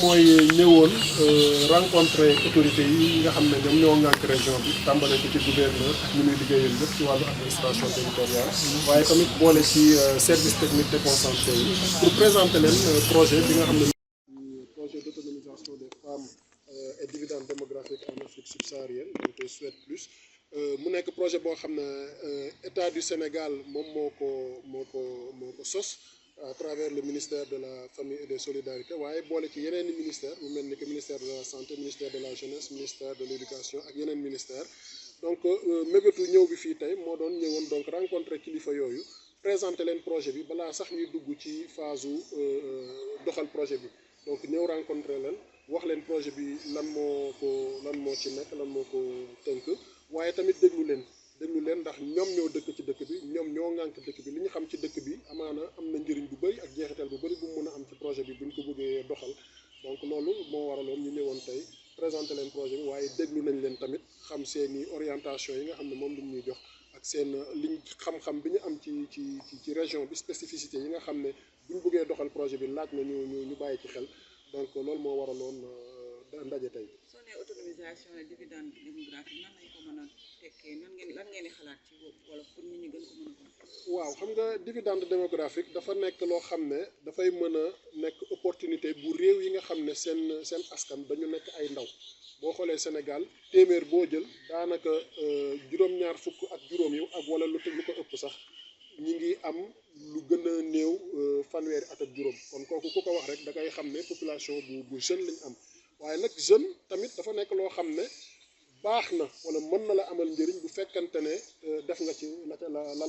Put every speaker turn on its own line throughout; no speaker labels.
mooy ñëwoon rencontrer autorités yi nga xam ne ñoom ñoo ŋànk région bi tàmbale ko ci gouverneur ak ñu muy liggéeyal yëpp ci wàllu administration territoriale waaye tamit boole ci service technique déconcentré yi pour présenter leen projet bi nga xam ne projet d'autonomisation des femmes et dividende démographique en Afrique subsaharienne donc Suède plus mu nekk projet boo xam ne état du Sénégal moom moo ko sos à travers le ministère de la famille et des solidarités waaye boole ci yeneen i ministère mu mel ni que ministère de la santé ministère de la jeunesse ministère de l'éducation ak yeneen ministère donc mébétu ñëw bi fii tey moo doon ñëwoon donc rencontrer kilifa yooyu présenter leen projet bi balaa sax ñuy dugg ci phase doxal projet bi donc ñëw rencontrer leen wax leen projet bi lan moo ci nekk lan moo ko tënk waaye tamit déglu leen ndax ñoom ñoo dëkk ci dëkk bi ñoom ñoo ŋànk dëkk bi li ñu xam ci dëkk bi amaana am na njëriñ bu bëri ak jeexital bu bëri bu mu mën a am ci projet bi bu ñu ko bëggee doxal donc loolu moo waraloon ñu ñëwoon tey présenter leen projet bi waaye déglu nañ leen tamit xam seeni orientation yi nga xam ne moom lañ ñuy jox ak seen liñ xam-xam bi ñu am ci région bi spécificité yi nga xam ne bu ñu bëggee doxal projet bi laaj na ñu bàyyi ci xel donc loolu moo waraloon ndaje tey.
soo nee autonomisation et dividende démographique nan lañ ko mën a tekkee lan ngeen di xalaat ci wala pour nit ñi gën ko mën a comprendre.
waaw xam nga dividende démographique dafa nekk loo xam ne dafay mën a nekk opportunité bu réew yi nga xam ne seen askan dañu nekk ay ndaw boo xoolee Sénégal téeméer boo jël daanaka juróom-ñaar fukk ak juróom yi ak wala lu ko ëpp sax ñi ngi am lu gën a néew fanweeri at ak juróom kon kooku ku ko wax rek da ngay xam ne population bu jeune lañ am waaye nag jeune tamit dafa nekk loo xam ne baax na wala mën na la amal njëriñ bu fekkante ne def nga ci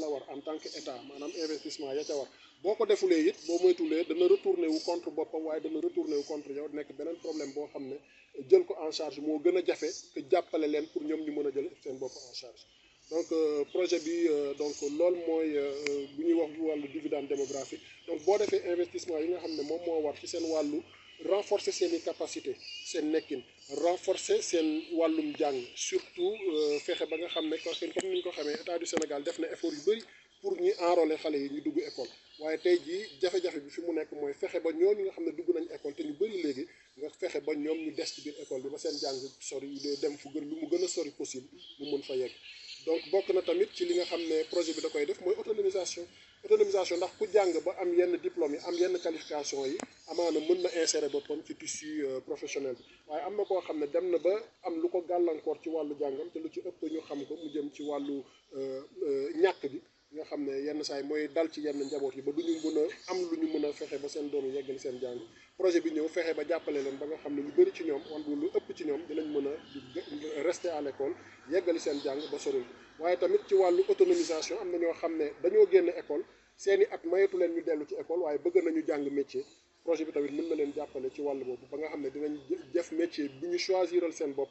la war en tant que état maanaam investissement ya ca war boo ko defulee it boo moytuwulee dana retourner wu contre boppam waaye dana retourner wu contre yow nekk beneen problème boo xam ne jël ko en charge moo gën a jafe que jàppale leen pour ñoom ñu mën a jël seen bopp en charge donc projet bi donc loolu mooy bu ñuy wax wàllu dividende démographique donc boo defee investissement yi nga xam ne moom moo war ci seen wàllu renforcer seen i capacité seen nekkin renforcer seen wàllum jàng surtout fexe ba nga xam ne comme ni ñu ko xamee état du Sénégal def na effort yu bëri pour ñu enrôler xale yi ñu dugg école waaye tey jii jafe-jafe bi fi mu nekk mooy fexe ba ñooñu nga xam ne dugg nañ école te ñu bëri léegi nga fexe ba ñoom ñu des ci biir école bi ba seen jàng sori dem fu gën lu mu gën a sori possible mu mën fa yegg donc bokk na tamit ci li nga xam ne projet bi da koy def mooy autonomisation ndax ku jàng ba am yenn diplôme yi am yenn qualification yi amaana mën na insérer boppam ci tissu professionnel bi waaye am na koo xam ne dem na ba am lu ko gàllankoor ci wàllu jàngam te lu ci ëpp ñu xam ko mu jëm ci wàllu ñàkk bi nga xam ne yenn saa yi mooy dal ci yenn njaboot yi ba du ñu mën a am lu ñu mën a fexe ba seen doom yi yeggali seen jàng projet bi ñëw fexe ba jàppale leen ba nga xam ne ñu bëri ci ñoom wala lu ëpp ci ñoom dinañ mën a rester à l'école yeggali seen jàng ba soril waaye tamit ci wàllu autonomisation am na ñoo xam ne dañoo génn école seeni at mayatu leen ñu dellu ci école waaye bëgg nañu jàng métier projet bi tamit mën na leen jàppale ci wàllu boobu ba nga xam ne dinañ def métier bi ñu choisiral seen bopp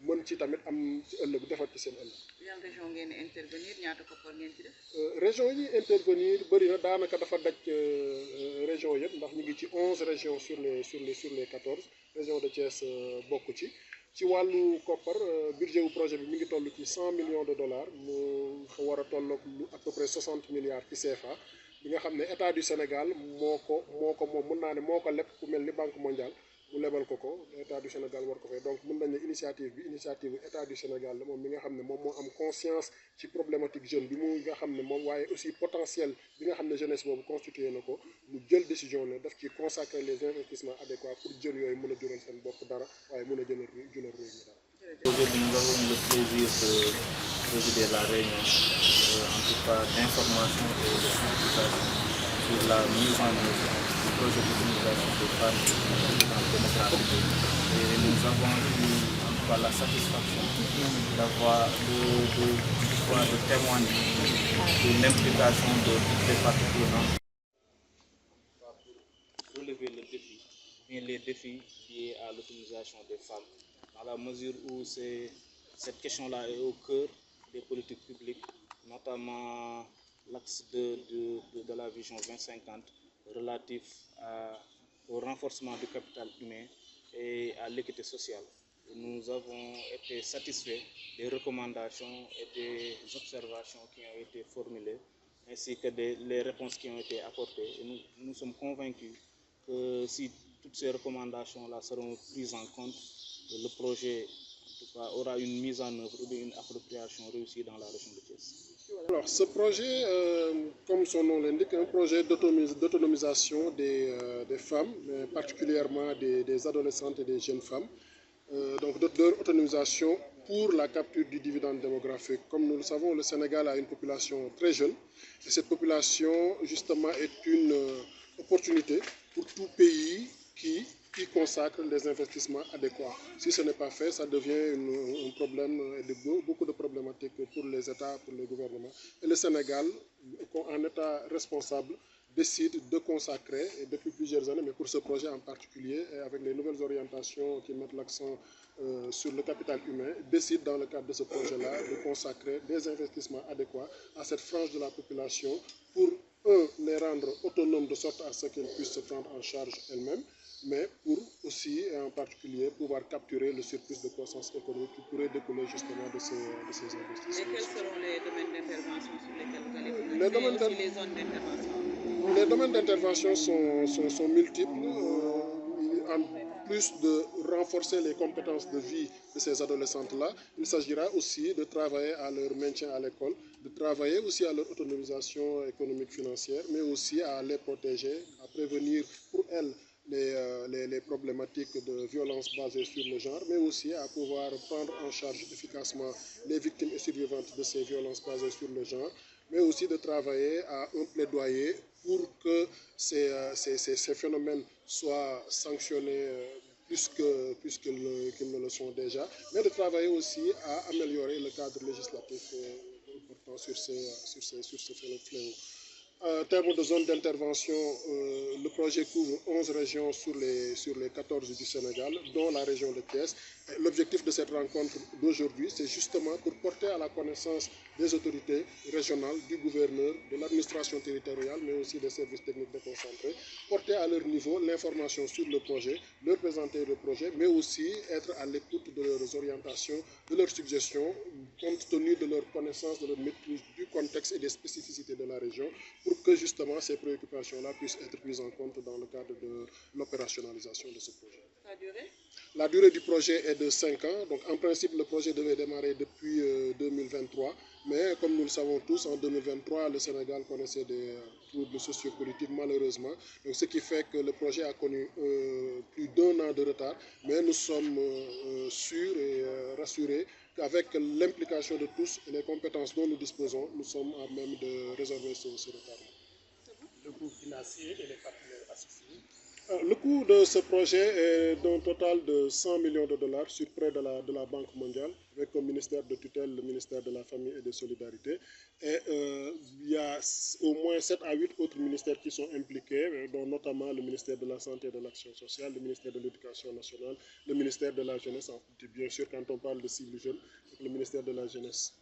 mën ci tamit am ci ëllëg defar ci seen ëllëg.
yan région ngeen intervenir ñaata koppar ngeen ci def.
région yi intervenir bëri na daanaka dafa daj région yëpp ndax ñu ngi ci 11 régions sur les 14 région de Thiès bokk ci wàllu koppar budget wu projet bi mi ngi toll ci $100 millions mu war a tolloog lu à peu près 60 milliards ci CFA bi nga xam ne état du Sénégal moo ko moom mën naa ne moo ko leb ku mel ni Banque mondiale mu lebal ko état du Sénégal war ko fay donc mën nañ ne initiative état du Sénégal la moom mi nga xam ne moom moo am conscience ci problématique jeune bi mu nga xam ne moom waaye aussi potentiel bi nga xam ne jeunesse boobu constitué na ko mu jël décision ne daf ci consacrer les investissements adéquats pour jeunes yooyu mën a jural seen bopp dara waaye mën a jural réew mi dara.
Aujourd'hui, nous avons le plaisir de présider la réunion, en tout cas d'information et de sensibilisation sur la mise en œuvre du projet d'autonomisation des femmes démographique. Et nous avons eu en tout cas la satisfaction d'avoir de témoigner de l'implication de toutes les parties prenantes pour relever le défi, bien les défis liés à l'autonomisation des femmes. Dans la mesure où cette question-là est au cœur des politiques publiques, notamment l'axe de la vision 2050 relatif au renforcement du capital humain et à l'équité sociale. Nous avons été satisfaits des recommandations et des observations qui ont été formulées, ainsi que les réponses qui ont été apportées. Et nous sommes convaincus que si toutes ces recommandations-là seront prises en compte, le projet en tout cas, aura une mise en œuvre ou bien une appropriation réussie dans la région de Thiès.
Alors, ce projet, comme son nom l'indique, est un projet d'autonomisation des femmes, mais particulièrement des adolescentes et des jeunes femmes. Donc de leur autonomisation pour la capture du dividende démographique. Comme nous le savons, le Sénégal a une population très jeune et cette population justement est une opportunité pour tout pays qui consacre des investissements adéquats. Si ce n'est pas fait, ça devient un problème, beaucoup de problématiques pour les États, pour les gouvernements. Et le Sénégal, en État responsable, décide de consacrer, et depuis plusieurs années, mais pour ce projet en particulier, et avec les nouvelles orientations qui mettent l'accent sur le capital humain, décide dans le cadre de ce projet-là de consacrer des investissements adéquats à cette frange de la population pour, les rendre autonomes de sorte à ce qu'elles puissent se prendre en charge elles-mêmes, mais pour aussi, et en particulier, pouvoir capturer le surplus de croissance économique qui pourrait découler justement de ces investissements.
Et quels seront les domaines d'intervention sur lesquels vous allez vous activer, et aussi les zones d'intervention?
Les domaines d'intervention sont multiples. En plus de renforcer les compétences de vie de ces adolescentes-là, il s'agira aussi de travailler à leur maintien à l'école, de travailler aussi à leur autonomisation économique financière, mais aussi à les protéger, à prévenir pour elles les problématiques de violence basées sur le genre, mais aussi à pouvoir prendre en charge efficacement les victimes et survivantes de ces violences basées sur le genre, mais aussi de travailler à un plaidoyer pour que ces phénomènes soient sanctionnés plus qu'ils ne le sont déjà, mais de travailler aussi à améliorer le cadre législatif portant sur ces fléaux. En termes de zone d'intervention, le projet couvre 11 régions sur les 14 du Sénégal, dont la région de Thiès. L'objectif de cette rencontre d'aujourd'hui, c'est justement pour porter à la connaissance des autorités régionales, du gouverneur, de l'administration territoriale, mais aussi des services techniques déconcentrés, porter à leur niveau l'information sur le projet, leur présenter le projet, mais aussi être à l'écoute de leurs orientations, de leurs suggestions, compte tenu de leur connaissance, de leur maîtrise du contexte et des spécificités de la région, pour que justement ces préoccupations-là puissent être prises en compte dans le cadre de l'opérationnalisation de ce projet.
La durée?
La durée du projet est de 5 ans, donc en principe le projet devait démarrer depuis 2023, mais comme nous le savons tous, en 2023 le Sénégal connaissait des troubles sociopolitiques malheureusement, donc ce qui fait que le projet a connu plus d'1 an de retard, mais nous sommes sûrs et rassurés qu'avec l'implication de tous et les compétences dont nous disposons, nous sommes à même de résorber ce retard.
Le coût financier et les partenaires associés.
Le coût de ce projet est d'un total de 100 millions de dollars sur prêt de la Banque mondiale, avec comme ministère de tutelle le ministère de la Famille et des Solidarités. Et il y a au moins 7 à 8 autres ministères qui sont impliqués, dont notamment le ministère de la Santé et de l'Action sociale, le ministère de l'Éducation nationale, le ministère de la Jeunesse, bien sûr quand on parle de cibles jeunes, le ministère de la Jeunesse.